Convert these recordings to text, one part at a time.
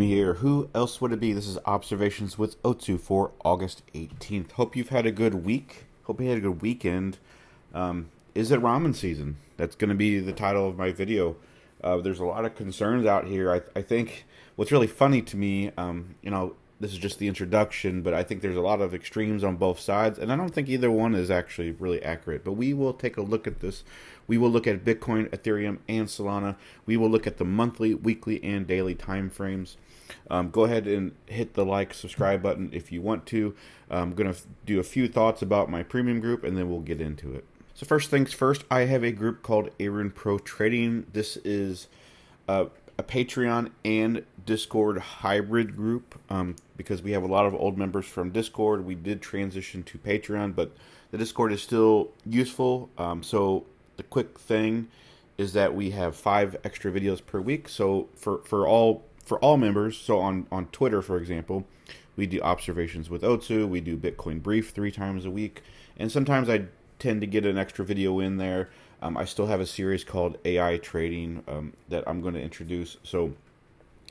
Ramen here. Who else would it be? This is Observations with Otsu for August 18th. Hope you've had a good week. Hope you had a good weekend. Is it ramen season? That's going to be the title of my video. There's a lot of concerns out here. I think what's really funny to me, this is just the introduction, but I think there's a lot of extremes on both sides, and I don't think either one is actually really accurate. But we will take a look at this. We will look at Bitcoin, Ethereum, and Solana. We will look at the monthly, weekly, and daily time frames. Go ahead and hit the like, subscribe button if you want to. I'm going to do a few thoughts about my premium group, and then we'll get into it. So first things first, I have a group called Aaron Pro Trading. This is a Patreon and Discord hybrid group because we have a lot of old members from Discord. We did transition to Patreon, but the Discord is still useful. So the quick thing is that we have 5 extra videos per week. So for all members, so on Twitter, for example, we do Observations with Otsu. We do Bitcoin Brief 3 times a week, and sometimes I tend to get an extra video in there. I still have a series called AI Trading that I'm going to introduce. So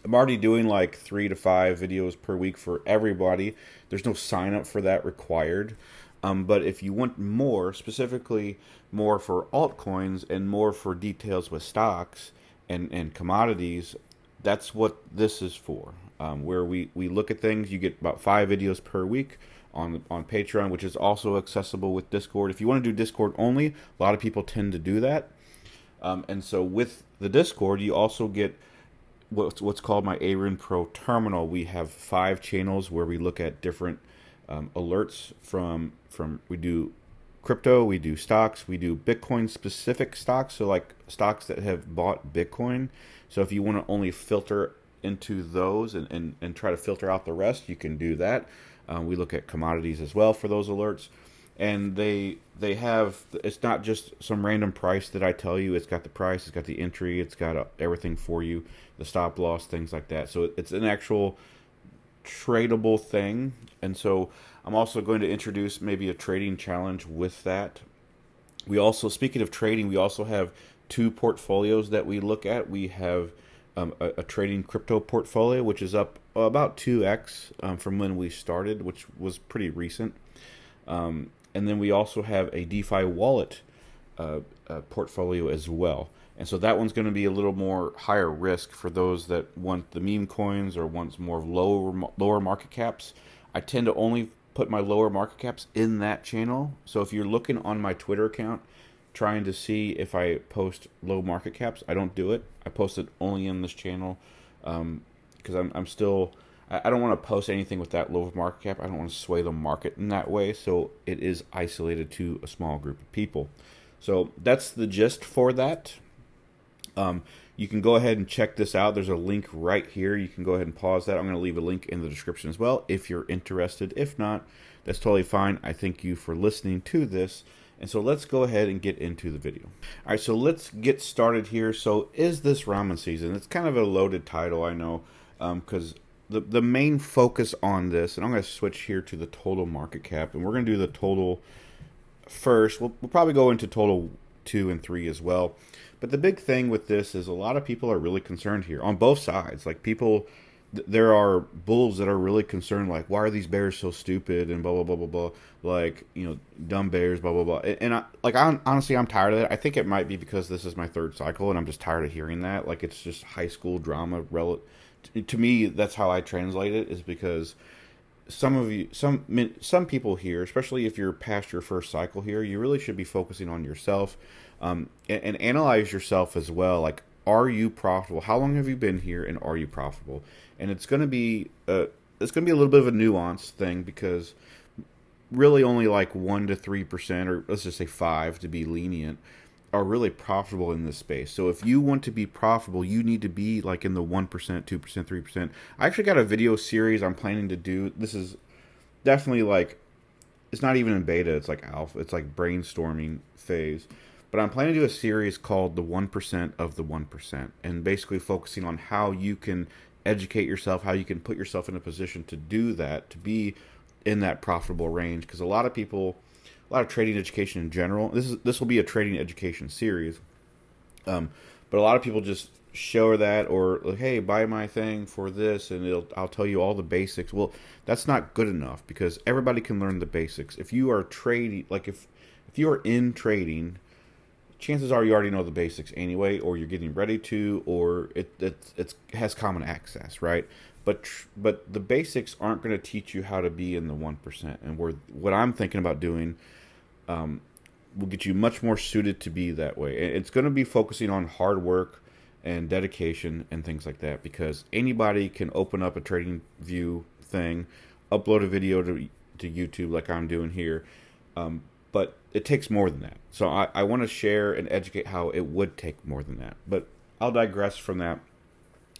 I'm already doing like 3 to 5 videos per week for everybody. There's no sign up for that required. But if you want more, specifically more for altcoins and more for details with stocks and commodities, that's what this is for. Where we look at things, you get about 5 videos per week on Patreon, which is also accessible with Discord. If you want to do Discord only, a lot of people tend to do that. And so with the Discord, you also get what's called my Aaron Pro Terminal. We have 5 channels where we look at different alerts from we do crypto, we do stocks, we do Bitcoin specific stocks, so like stocks that have bought Bitcoin. So if you want to only filter into those and try to filter out the rest, you can do that. We look at commodities as well for those alerts, and they have, it's not just some random price that I tell you. It's got the price, it's got the entry, it's got everything for you, the stop loss, things like that. So it's an actual tradable thing. And so I'm also going to introduce maybe a trading challenge with that. We also, speaking of trading, we also have 2 portfolios that we look at. We have a trading crypto portfolio, which is up about 2x from when we started, which was pretty recent. And then we also have a DeFi wallet portfolio as well. And so that one's going to be a little more higher risk for those that want the meme coins or wants more lower market caps. I tend to only put my lower market caps in that channel. So if you're looking on my Twitter account trying to see if I post low market caps, I don't do it. I post it only in this channel because I'm still, I don't want to post anything with that low market cap. I don't want to sway the market in that way. So it is isolated to a small group of people. So that's the gist for that. You can go ahead and check this out. There's a link right here. You can go ahead and pause that. I'm going to leave a link in the description as well if you're interested. If not, that's totally fine. I thank you for listening to this. And so let's go ahead and get into the video. All right, so let's get started here. So is this ramen season? It's kind of a loaded title, I know, because the main focus on this, and I'm going to switch here to the total market cap, and we're going to do the total first. We'll probably go into total 2 and 3 as well. But the big thing with this is a lot of people are really concerned here on both sides. Like people, there are bulls that are really concerned, like, why are these bears so stupid and blah, blah, blah, blah, blah. Like, dumb bears, blah, blah, blah. And honestly, I'm tired of that. I think it might be because this is my 3rd cycle and I'm just tired of hearing that. Like, it's just high school drama. To me, that's how I translate it, is because some people here, especially if you're past your 1st cycle here, you really should be focusing on yourself and analyze yourself as well. Like, are you profitable? How long have you been here, and are you profitable? And it's going to be a little bit of a nuanced thing, because really only like 1 to 3%, or let's just say 5 to be lenient, are really profitable in this space. So if you want to be profitable, you need to be like in the 1%, 2%, 3%. I actually got a video series I'm planning to do. This is definitely like, it's not even in beta, it's like alpha, it's like brainstorming phase. But I'm planning to do a series called the 1% of the 1%, and basically focusing on how you can educate yourself, how you can put yourself in a position to do that, to be in that profitable range. Because a lot of people, a lot of trading education in general, this will be a trading education series, but a lot of people just show that, or like, hey, buy my thing for this, and I'll tell you all the basics. Well, that's not good enough because everybody can learn the basics. If you are trading, like if you are in trading, chances are you already know the basics anyway, or you're getting ready to, or it has common access, right? But the basics aren't going to teach you how to be in the 1%. And what I'm thinking about doing will get you much more suited to be that way. It's going to be focusing on hard work and dedication and things like that, because anybody can open up a trading view thing, upload a video to YouTube like I'm doing here, but it takes more than that. So I want to share and educate how it would take more than that. But I'll digress from that.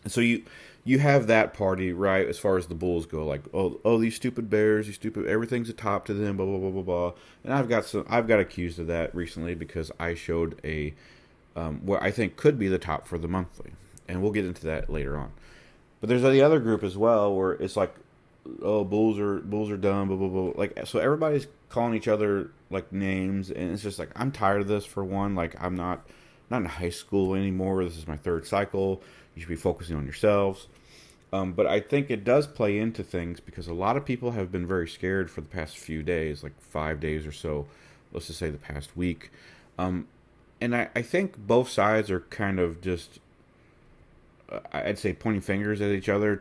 So you have that party, right, as far as the bulls go, like, oh these stupid bears, these stupid, everything's a top to them, blah blah blah blah blah. And I've got accused of that recently because I showed a what I think could be the top for the monthly, and we'll get into that later on. But there's the other group as well where it's like, oh, bulls are dumb, blah blah blah. Like, so everybody's calling each other like names, and it's just like, I'm tired of this. For one, like, I'm not in high school anymore. This is my third cycle. You should be focusing on yourselves. But I think it does play into things because a lot of people have been very scared for the past few days, like 5 days or so. Let's just say the past week. And I think both sides are kind of just, I'd say, pointing fingers at each other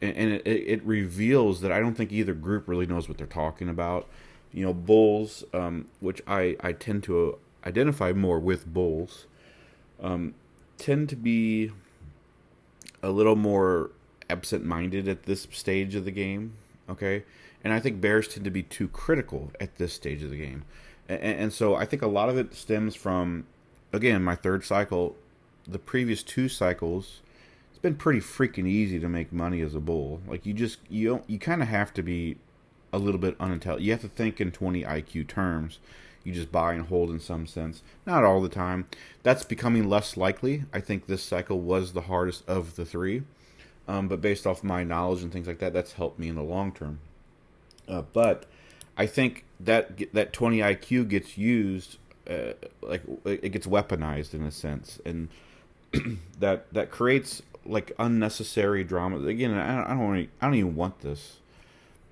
and it reveals that I don't think either group really knows what they're talking about. You know, bulls, which I tend to identify more with bulls, tend to be a little more absent-minded at this stage of the game, okay? And I think bears tend to be too critical at this stage of the game. And so I think a lot of it stems from, again, my third cycle. The previous two cycles, it's been pretty freaking easy to make money as a bull. Like, you kind of have to be a little bit unintelligent. You have to think in 20 IQ terms. You just buy and hold in some sense. Not all the time. That's becoming less likely. I think this cycle was the hardest of the three. But based off my knowledge and things like that, that's helped me in the long term. But I think that 20 IQ gets used, like, it gets weaponized in a sense. And that creates like unnecessary drama. Again, I don't even want this.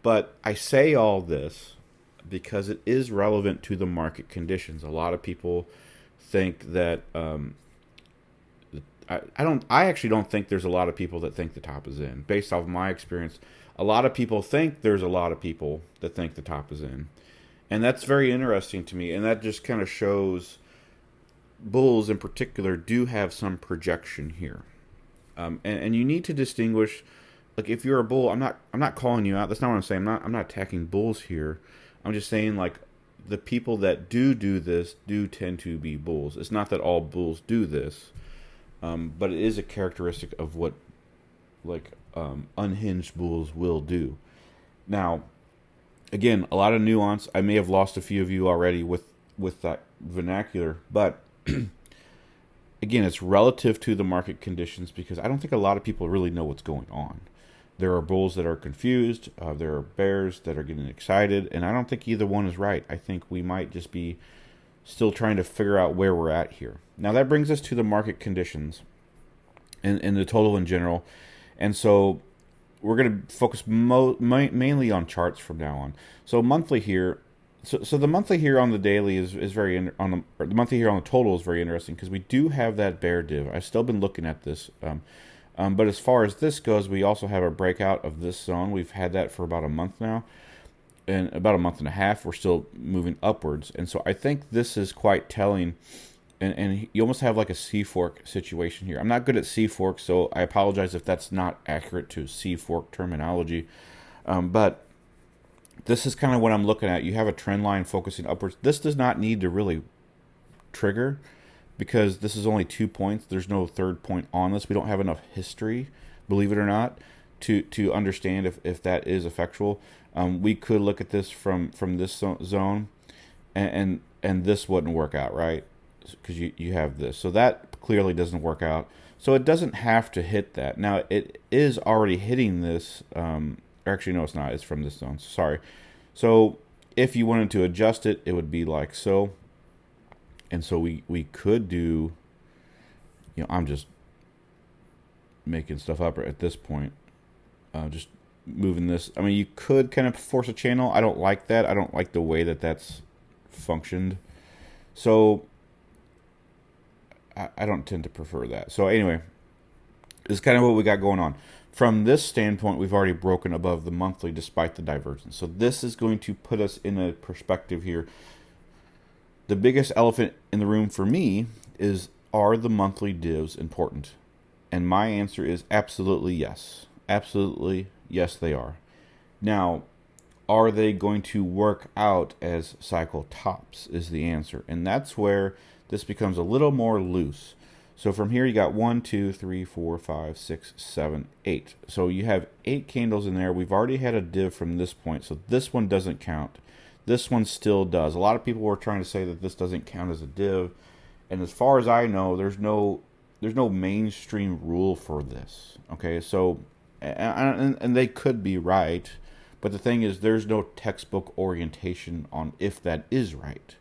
But I say all this because it is relevant to the market conditions. A lot of people think that I actually don't think there's a lot of people that think the top is in. Based off my experience, a lot of people think there's a lot of people that think the top is in. And that's very interesting to me, and that just kind of shows bulls in particular do have some projection here. And you need to distinguish, like, if you're a bull, I'm not calling you out. That's not what I'm saying. I'm not attacking bulls here. I'm just saying, like, the people that do this do tend to be bulls. It's not that all bulls do this, but it is a characteristic of what, like, unhinged bulls will do. Now, again, a lot of nuance. I may have lost a few of you already with that vernacular, but again, it's relative to the market conditions because I don't think a lot of people really know what's going on. There are bulls that are confused. There are bears that are getting excited, and I don't think either one is right. I think we might just be still trying to figure out where we're at here. Now, that brings us to the market conditions and the total in general. And so we're going to focus mainly on charts from now on. So monthly here, so the monthly here on the daily is very the monthly here on the total is very interesting because we do have that bear div. I've still been looking at this. But as far as this goes, we also have a breakout of this zone. We've had that for about a month now. And about a month and a half, we're still moving upwards. And so I think this is quite telling. And you almost have like a C-fork situation here. I'm not good at C-fork, so I apologize if that's not accurate to C-fork terminology. But this is kind of what I'm looking at. You have a trend line focusing upwards. This does not need to really trigger, because this is only 2 points. There's no third point on this. We don't have enough history, believe it or not, to understand if that is effectual. We could look at this from this zone, and this wouldn't work out, right? Because you have this. So that clearly doesn't work out. So it doesn't have to hit that. Now, it is already hitting this. Actually, no, it's not. It's from this zone. Sorry. So if you wanted to adjust it, it would be like so. And so we could do, I'm just making stuff up at this point. Just moving this. I mean, you could kind of force a channel. I don't like that. I don't like the way that that's functioned. So I don't tend to prefer that. So anyway, this is kind of what we got going on. From this standpoint, we've already broken above the monthly despite the divergence. So this is going to put us in a perspective here. The biggest elephant in the room for me is, are the monthly divs important? And my answer is absolutely yes. Absolutely yes, they are. Now, are they going to work out as cycle tops is the answer. And that's where this becomes a little more loose. So from here you got 1, 2, 3, 4, 5, 6, 7, 8. So you have 8 candles in there. We've already had a div from this point, so this one doesn't count. This one still does. A lot of people were trying to say that this doesn't count as a div, and as far as I know, there's no mainstream rule for this. Okay, so and they could be right, but the thing is, there's no textbook orientation on if that is right.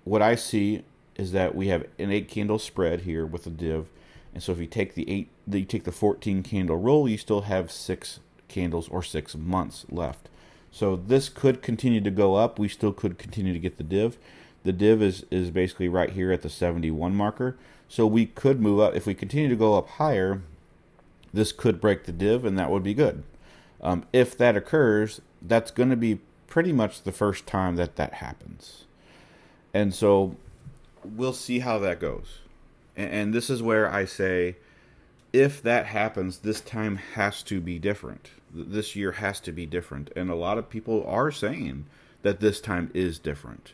What I see is that we have an 8 candle spread here with a div, and so if you take you take the 14 candle roll, you still have 6 candles or 6 months left. So this could continue to go up. We still could continue to get the div. The div is basically right here at the 71 marker. So we could move up. If we continue to go up higher, this could break the div, and that would be good. If that occurs, that's going to be pretty much the first time that happens. And so we'll see how that goes. And this is where I say, if that happens, this time has to be different. This year has to be different. And a lot of people are saying that this time is different.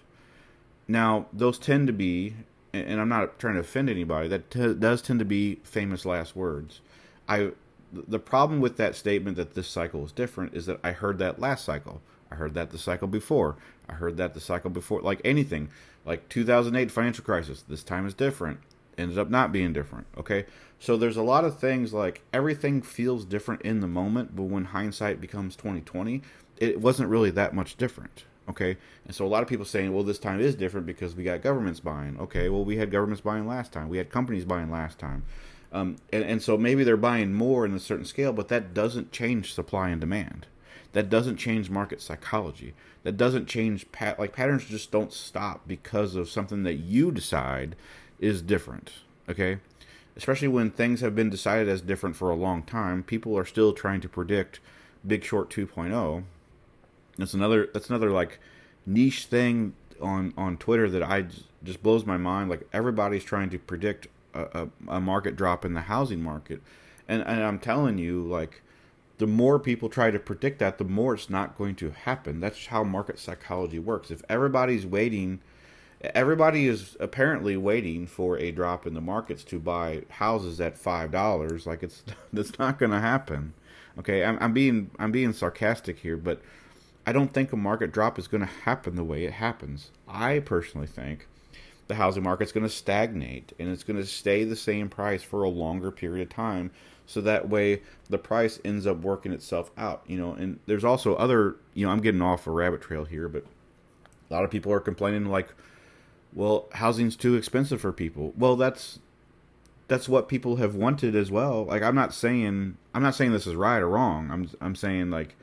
Now, those tend to be, and I'm not trying to offend anybody, that does tend to be famous last words. The problem with that statement that this cycle is different is that I heard that last cycle. I heard that the cycle before. I heard that the cycle before. Like anything. Like 2008 financial crisis. This time is different. Ended up not being different. Okay? So there's a lot of things like everything feels different in the moment, but when hindsight becomes 2020, it wasn't really that much different. Okay? And so a lot of people saying, well, this time is different because we got governments buying. Okay, well, we had governments buying last time. We had companies buying last time. And so maybe they're buying more in a certain scale, but that doesn't change supply and demand. That doesn't change market psychology. That doesn't change, patterns just don't stop because of something that you decide is different, okay? Especially when things have been decided as different for a long time, people are still trying to predict Big Short 2.0. That's another like niche thing on Twitter that just blows my mind. Like everybody's trying to predict a market drop in the housing market, and I'm telling you, like, the more people try to predict that, the more it's not going to happen. That's how market psychology works. If everybody is apparently waiting for a drop in the markets to buy houses at $5, like that's not going to happen. Okay, I'm being sarcastic here, but I don't think a market drop is going to happen the way it happens. I personally think the housing market's going to stagnate, and it's going to stay the same price for a longer period of time, so that way the price ends up working itself out. And there's also other, I'm getting off a rabbit trail here, but a lot of people are complaining like, well, housing's too expensive for people. Well, that's what people have wanted as well. Like, I'm not saying this is right or wrong. I'm saying, like,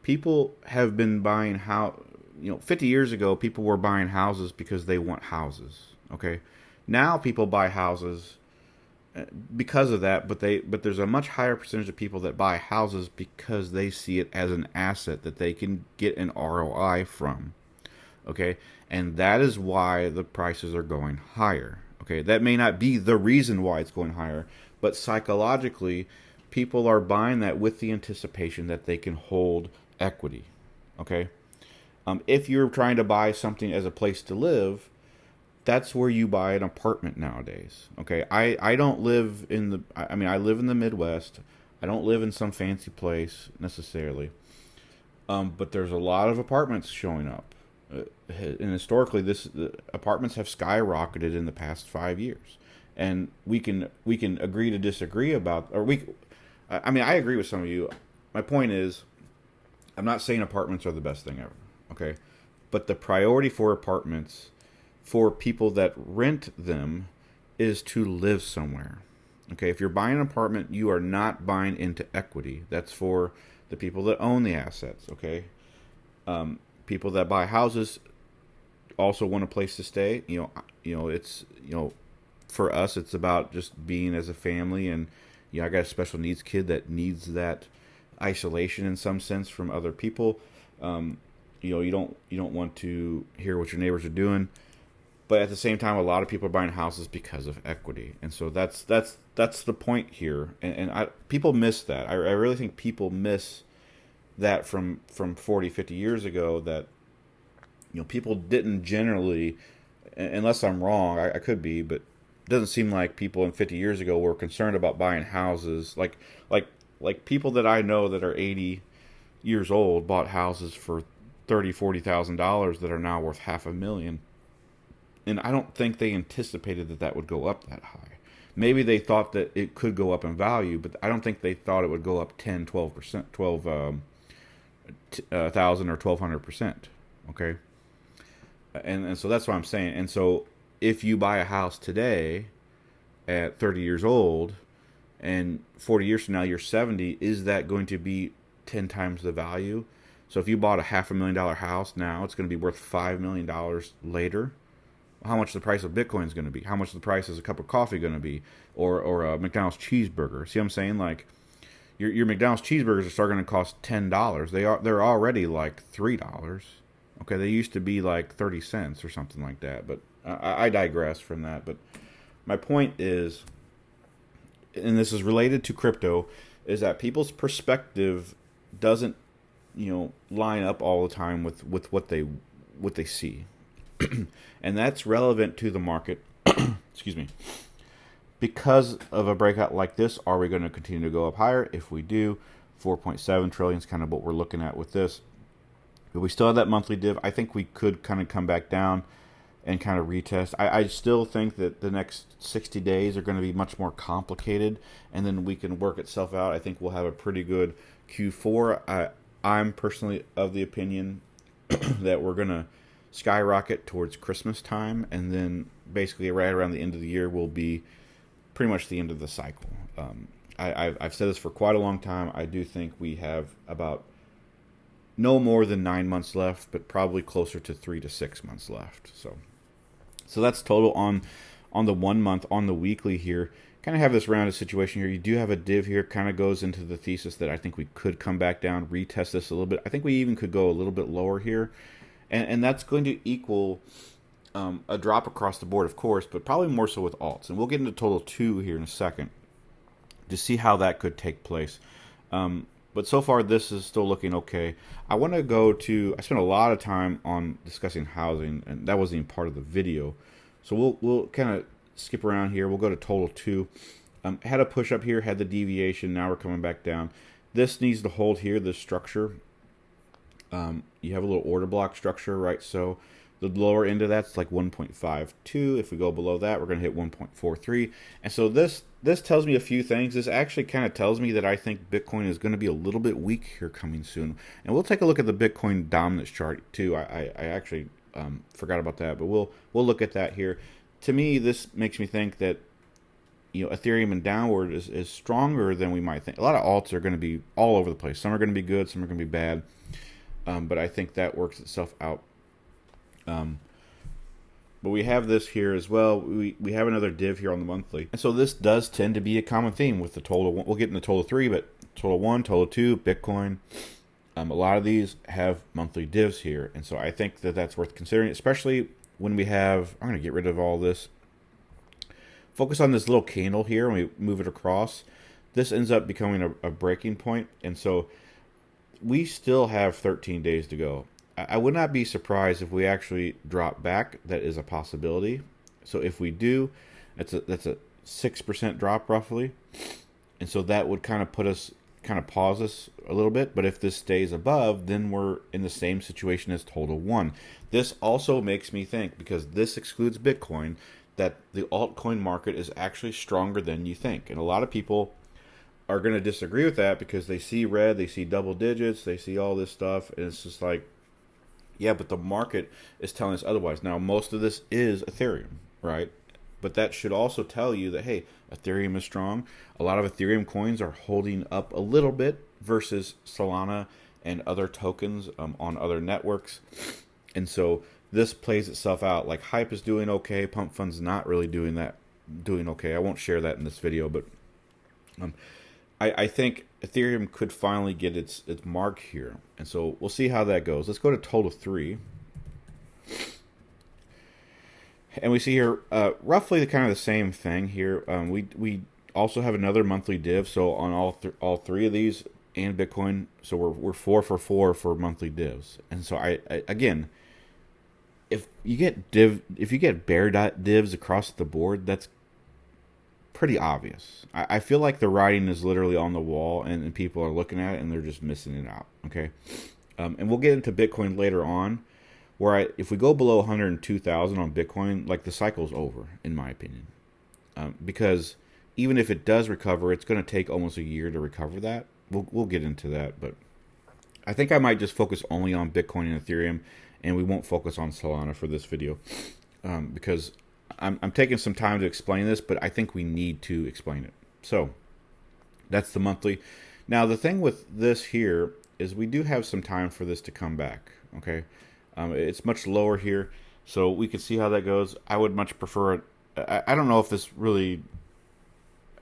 people have been buying 50 years ago, people were buying houses because they want houses. Okay, now people buy houses because of that, but there's a much higher percentage of people that buy houses because they see it as an asset that they can get an ROI from. Okay, and that is why the prices are going higher. Okay, that may not be the reason why it's going higher, but psychologically, people are buying that with the anticipation that they can hold equity. Okay. If you're trying to buy something as a place to live, that's where you buy an apartment nowadays. Okay, I don't live in I live in the Midwest. I don't live in some fancy place necessarily. But there's a lot of apartments showing up. And historically, apartments have skyrocketed in the past 5 years. And we can agree to disagree about, I agree with some of you. My point is, I'm not saying apartments are the best thing ever. Okay, but the priority for apartments, for people that rent them, is to live somewhere. Okay, if you're buying an apartment, you are not buying into equity. That's for the people that own the assets. Okay, people that buy houses also want a place to stay. It's for us, it's about just being as a family, and I got a special needs kid that needs that isolation in some sense from other people. You don't want to hear what your neighbors are doing, but at the same time, a lot of people are buying houses because of equity, and so that's the point here. And people miss that. I really think people miss that from 40, 50 years ago, that people didn't generally, unless I'm wrong, I could be, but it doesn't seem like people in 50 years ago were concerned about buying houses. Like people that I know that are 80 years old bought houses for $30,000-$40,000 that are now worth $500,000, and I don't think they anticipated that would go up that high. Maybe they thought that it could go up in value, but I don't think they thought it would go up 10, 12%, 12,000 or 1,200%. Okay, and so that's what I'm saying. And so if you buy a house today at 30 years old, and 40 years from now you're 70, is that going to be 10 times the value? So if you bought a $500,000 house now, it's going to be worth $5 million later. How much the price of Bitcoin is going to be? How much the price is a cup of coffee going to be, or a McDonald's cheeseburger? See what I'm saying? Like your McDonald's cheeseburgers are starting to cost $10. They're already like $3. Okay, they used to be like 30 cents or something like that. But I digress from that. But my point is, and this is related to crypto, is that people's perspective doesn't line up all the time with what they see. And that's relevant to the market. Excuse me. Because of a breakout like this, are we going to continue to go up higher? If we do, 4.7 trillion is kind of what we're looking at with this. But we still have that monthly div. I think we could kind of come back down and kind of retest. I still think that the next 60 days are going to be much more complicated, and then we can work itself out. I think we'll have a pretty good Q4. I'm personally of the opinion that we're going to skyrocket towards Christmas time, and then basically right around the end of the year will be pretty much the end of the cycle. I've said this for quite a long time. I do think we have about no more than 9 months left, but probably closer to 3 to 6 months left. So that's total on the 1 month. On the weekly here, kind of have this rounded situation here. You do have a div here, kind of goes into the thesis that I think we could come back down, retest this a little bit. I think we even could go a little bit lower here. And that's going to equal a drop across the board, of course, but probably more so with alts. And we'll get into total 2 here in a second to see how that could take place. But so far, this is still looking okay. I want to go to, I spent a lot of time on discussing housing, and that wasn't even part of the video. So we'll kind of skip around here. We'll go to total 2. Had a push up here, had the deviation. Now we're coming back down. This needs to hold here, this structure. You have a little order block structure, right? So the lower end of that's like 1.52. If we go below that, we're going to hit 1.43. And so this tells me a few things. This actually kind of tells me that I think Bitcoin is going to be a little bit weak here coming soon. And we'll take a look at the Bitcoin dominance chart too. I actually forgot about that, but we'll look at that here. To me, this makes me think that Ethereum and downward is stronger than we might think. A lot of alts are going to be all over the place. Some are going to be good, some are going to be bad. But I think that works itself out. But we have this here as well. We have another div here on the monthly. And so this does tend to be a common theme with the total. We'll get into total 3, but total 1, total 2, Bitcoin. A lot of these have monthly divs here. And so I think that that's worth considering, especially when we have, I'm going to get rid of all this. Focus on this little candle here and we move it across. This ends up becoming a breaking point. And so we still have 13 days to go. I would not be surprised if we actually drop back. That is a possibility. So if we do, that's a 6% drop roughly. And so that would kind of pause us a little bit. But if this stays above, then we're in the same situation as total 1. This also makes me think, because this excludes Bitcoin, that the altcoin market is actually stronger than you think. And a lot of people are going to disagree with that because they see red, they see double digits, they see all this stuff, and it's just like, yeah, but the market is telling us otherwise. Now, most of this is Ethereum, right? But that should also tell you that, hey, Ethereum is strong. A lot of Ethereum coins are holding up a little bit versus Solana and other tokens on other networks. And so this plays itself out. Like Hype is doing okay. Pump Fund's not really doing okay. I won't share that in this video, but I think Ethereum could finally get its mark here. And so we'll see how that goes. Let's go to total 3. And we see here roughly kind of the same thing here. We also have another monthly div. So on all 3 of these and Bitcoin, so we're 4 for 4 for monthly divs. And so I again, if you get bear divs across the board, that's pretty obvious. I feel like the writing is literally on the wall, and people are looking at it and they're just missing it out. Okay, and we'll get into Bitcoin later on, where if we go below 102,000 on Bitcoin, like the cycle's over, in my opinion, because even if it does recover, it's going to take almost a year to recover that. We'll get into that, but I think I might just focus only on Bitcoin and Ethereum, and we won't focus on Solana for this video, because I'm taking some time to explain this, but I think we need to explain it. So that's the monthly. Now the thing with this here is we do have some time for this to come back. Okay, it's much lower here, so we can see how that goes. I would much prefer it. I don't know if this really.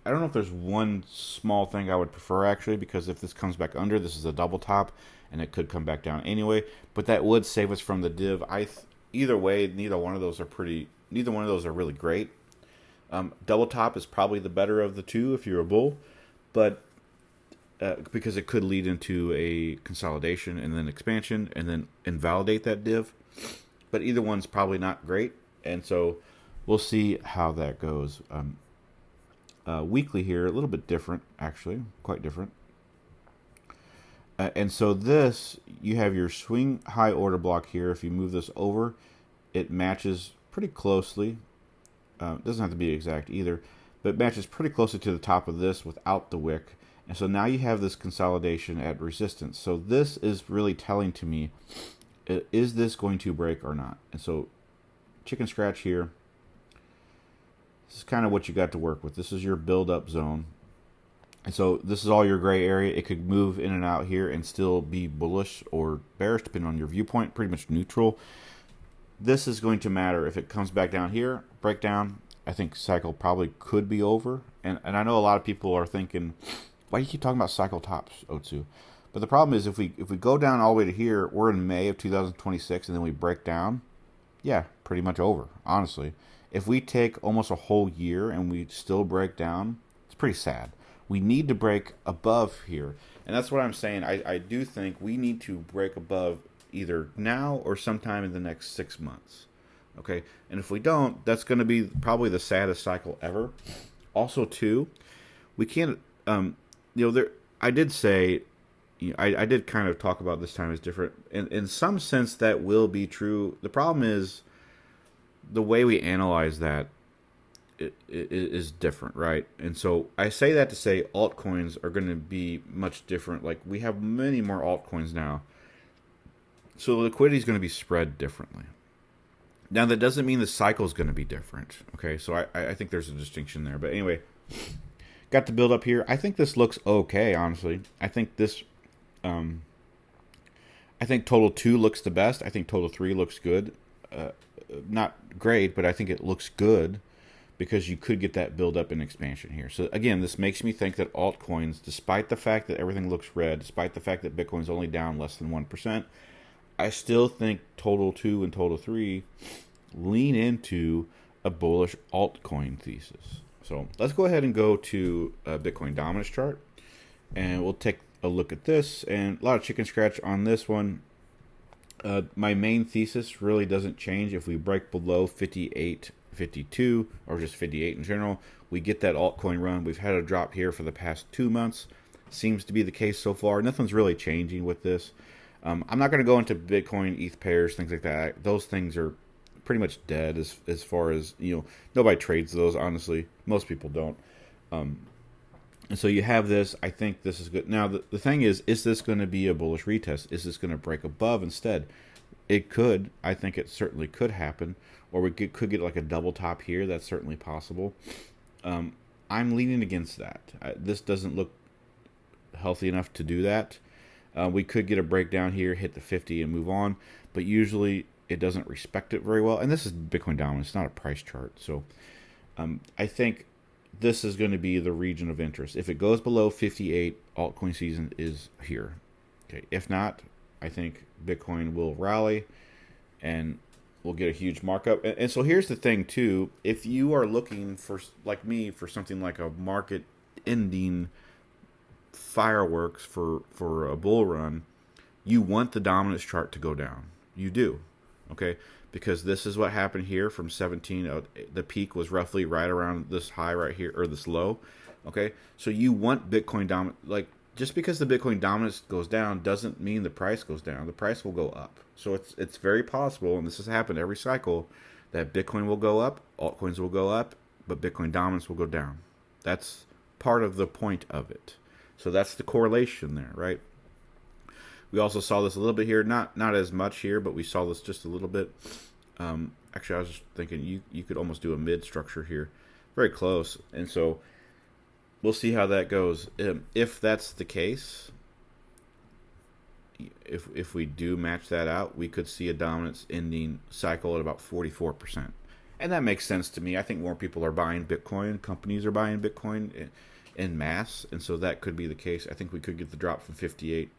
I don't know if there's one small thing I would prefer, actually, because if this comes back under, this is a double top, and it could come back down anyway. But that would save us from the div. Either way, neither one of those are really great. Double top is probably the better of the two if you're a bull, but because it could lead into a consolidation and then expansion and then invalidate that div. But either one's probably not great, and so we'll see how that goes. Weekly here, a little bit different, actually, quite different. And so this, you have your swing high order block here. If you move this over, it matches pretty closely. It doesn't have to be exact either, but it matches pretty closely to the top of this without the wick. And so now you have this consolidation at resistance. So this is really telling to me, is this going to break or not? And so chicken scratch here. This is kind of what you got to work with. This is your build-up zone. And so this is all your gray area. It could move in and out here and still be bullish or bearish, depending on your viewpoint, pretty much neutral. This is going to matter if it comes back down here, breakdown. I think cycle probably could be over. And I know a lot of people are thinking, why do you keep talking about cycle tops, Otsu? But the problem is if we go down all the way to here, we're in May of 2026, and then we break down, yeah, pretty much over, honestly. If we take almost a whole year and we still break down, it's pretty sad. We need to break above here. And that's what I'm saying. I do think we need to break above either now or sometime in the next 6 months. Okay? And if we don't, that's going to be probably the saddest cycle ever. Also, too, we can't, I did say, I did kind of talk about this time as different. In some sense, that will be true. The problem is, the way we analyze that is different, right? And so I say that to say altcoins are going to be much different. Like, we have many more altcoins now, so the liquidity is going to be spread differently. Now, that doesn't mean the cycle is going to be different. Okay, so I think there's a distinction there. But anyway, got to build up here. I think this looks okay, honestly. I think this, I think total 2 looks the best. I think total 3 looks good. Not great, but I think it looks good because you could get that build up and expansion here. So again, this makes me think that altcoins, despite the fact that everything looks red, despite the fact that Bitcoin's only down less than 1%, I still think total 2 and total 3 lean into a bullish altcoin thesis. So let's go ahead and go to a Bitcoin dominance chart, and we'll take a look at this. And a lot of chicken scratch on this one. My main thesis really doesn't change. If we break below 58, 52, or just 58 in general, we get that altcoin run. We've had a drop here for the past 2 months. Seems to be the case so far. Nothing's really changing with this. I'm not going to go into Bitcoin, ETH pairs, things like that. Those things are pretty much dead as far as, nobody trades those, honestly. Most people don't. And so you have this. I think this is good. Now, the thing is this going to be a bullish retest? Is this going to break above instead? It could. I think it certainly could happen. Or could get like a double top here. That's certainly possible. Um, I'm leaning against that. This doesn't look healthy enough to do that. We could get a breakdown here, hit the 50 and move on. But usually it doesn't respect it very well. And this is Bitcoin dominance, not a price chart. So I think this is going to be the region of interest. If it goes below 58, altcoin season is here. Okay. If not, I think Bitcoin will rally and we'll get a huge markup. And so here's the thing too: if you are looking for, like me, for something like a market ending fireworks for a bull run, you want the dominance chart to go down. You do, okay? Because this is what happened here from 17. The peak was roughly right around this high right here, or this low, okay? So you want Bitcoin dominant. Like, just because the Bitcoin dominance goes down doesn't mean the price goes down. The price will go up. So it's very possible, and this has happened every cycle, that Bitcoin will go up, altcoins will go up, but Bitcoin dominance will go down. That's part of the point of it. So that's the correlation there, right? We also saw this a little bit here, not as much here, but we saw this just a little bit. Actually, I was just thinking you could almost do a mid structure here, very close. And so we'll see how that goes. If that's the case, if we do match that out, we could see a dominance ending cycle at about 44%. And that makes sense to me. I think more people are buying Bitcoin. Companies are buying Bitcoin in mass. And so that could be the case. I think we could get the drop from 58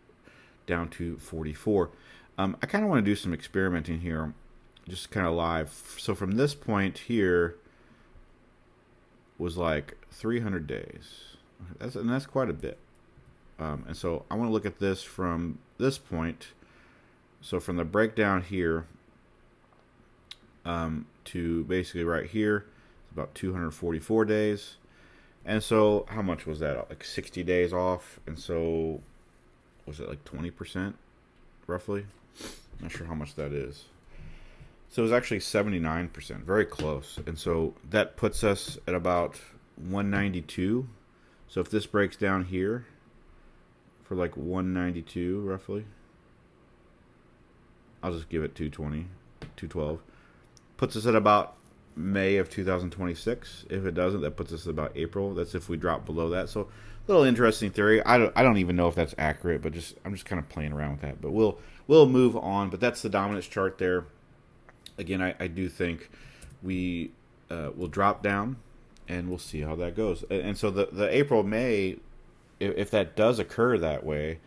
down to 44. I kind of want to do some experimenting here, just kind of live. So from this point here was like 300 days. That's quite a bit. And so I want to look at this from this point. So from the breakdown here to basically right here, it's about 244 days. And so how much was that? Like 60 days off. And so was it like 20% roughly? Not sure how much that is. So it was actually 79%, very close. And so that puts us at about 192. So if this breaks down here for like 192 roughly, I'll just give it 220, 212. Puts us at about May of 2026. If it doesn't, that puts us at about April. That's if we drop below that. So little interesting theory. I don't even know if that's accurate, but I'm just kind of playing around with that. But we'll move on. But that's the dominance chart there. Again, I do think we will drop down, and we'll see how that goes. And so the April May, if that does occur that way,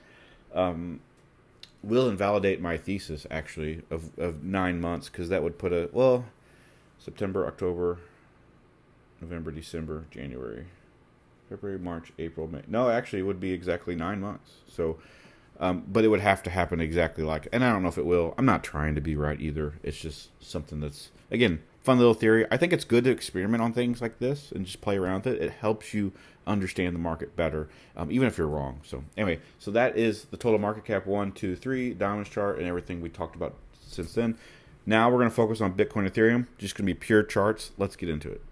will invalidate my thesis actually of 9 months, because that would put September, October, November, December, January, February, March, April, May. No, actually, it would be exactly 9 months. So, but it would have to happen exactly like, and I don't know if it will. I'm not trying to be right either. It's just something that's, again, fun little theory. I think it's good to experiment on things like this and just play around with it. It helps you understand the market better, even if you're wrong. So anyway, so that is the total market cap 1, 2, 3, dominance chart, and everything we talked about since then. Now we're going to focus on Bitcoin, Ethereum. Just going to be pure charts. Let's get into it.